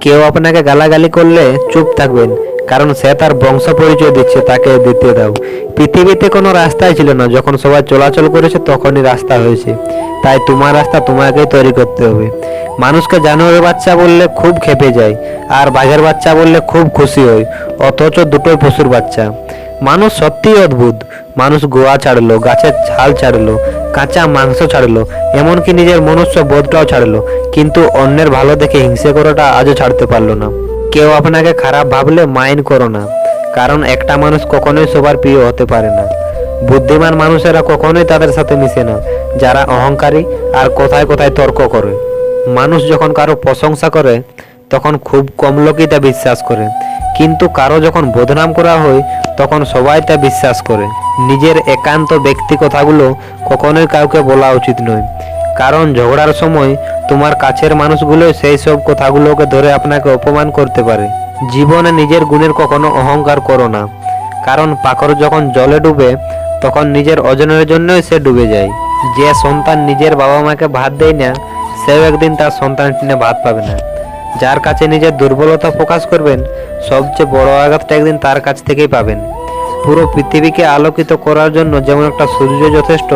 কেউ আপনাকে গালাগালি করলে চুপ থাকবেন, কারণ সে তার বংশ পরিচয় দিচ্ছে, তাকে দিতে দাও। পৃথিবীতে কোনো রাস্তাই ছিল না, যখন সবাই চলাচল করেছে তখনই রাস্তা হয়েছে। তাই তোমার রাস্তা তোমাকেই তৈরি করতে হবে। মানুষকে জানোয়ারের বাচ্চা বললে খুব ক্ষেপে যায়, আর বাঘের বাচ্চা বললে খুব খুশি হয়, অথচ দুটোই পশুর বাচ্চা। মানুষ সত্যিই অদ্ভুত। মানুষ গোয়া ছাড়লো, গাছের ছাল ছাড়লো, কাঁচা মাংস ছাড়লো, এমনকি নিজের মনুষ্য বোধটাও ছাড়লো, কিন্তু অন্যের ভালো দেখে হিংসে করাটা আজও ছাড়তে পারলো না। কেউ আপনাকে খারাপ ভাবলে মাইন্ড করো না, কারণ একটা মানুষ কখনোই সবার প্রিয় হতে পারে না। বুদ্ধিমান মানুষেরা কখনোই তাদের সাথে মিশে না যারা অহংকারী আর কোথায় কোথায় তর্ক করে। মানুষ যখন কারো প্রশংসা করে তখন খুব কম লোকই তা বিশ্বাস করে, কিন্তু কারো যখন বদনাম করা হয় তখন সবাই তা বিশ্বাস করে। নিজের একান্ত ব্যক্তি কথাগুলো কখনোই কাউকে বলা উচিত নয়, কারণ ঝগড়ার সময় তোমার কাছের মানুষগুলোই সেই সব কথাগুলোকে ধরে আপনাকে অপমান করতে পারে। জীবনে নিজের গুণের কখনো অহংকার করো না, কারণ পাখর যখন জলে ডুবে তখন নিজের অজনের জন্যই সে ডুবে যায়। যে সন্তান নিজের বাবা মাকে ভাত দেয় না, সেও একদিন তার সন্তান টিনে ভাত পাবে না। যার কাছে নিজের দুর্বলতা প্রকাশ করবেন, সবচেয়ে বড় আঘাতটা একদিন তার কাছ থেকেই পাবেন। পুরো পৃথিবীকে আলোকিত করার জন্য যেমন একটা সূর্য যথেষ্ট,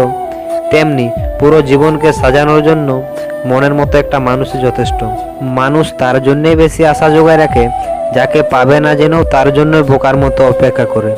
তেমনি পুরো জীবনকে সাজানোর জন্য মনের মতো একটা মানুষই যথেষ্ট। মানুষ তার জন্যই বেশি আশা জোগায় রাখে, যাকে পাবে না জেনেও তার জন্যই বোকার মতো অপেক্ষা করে।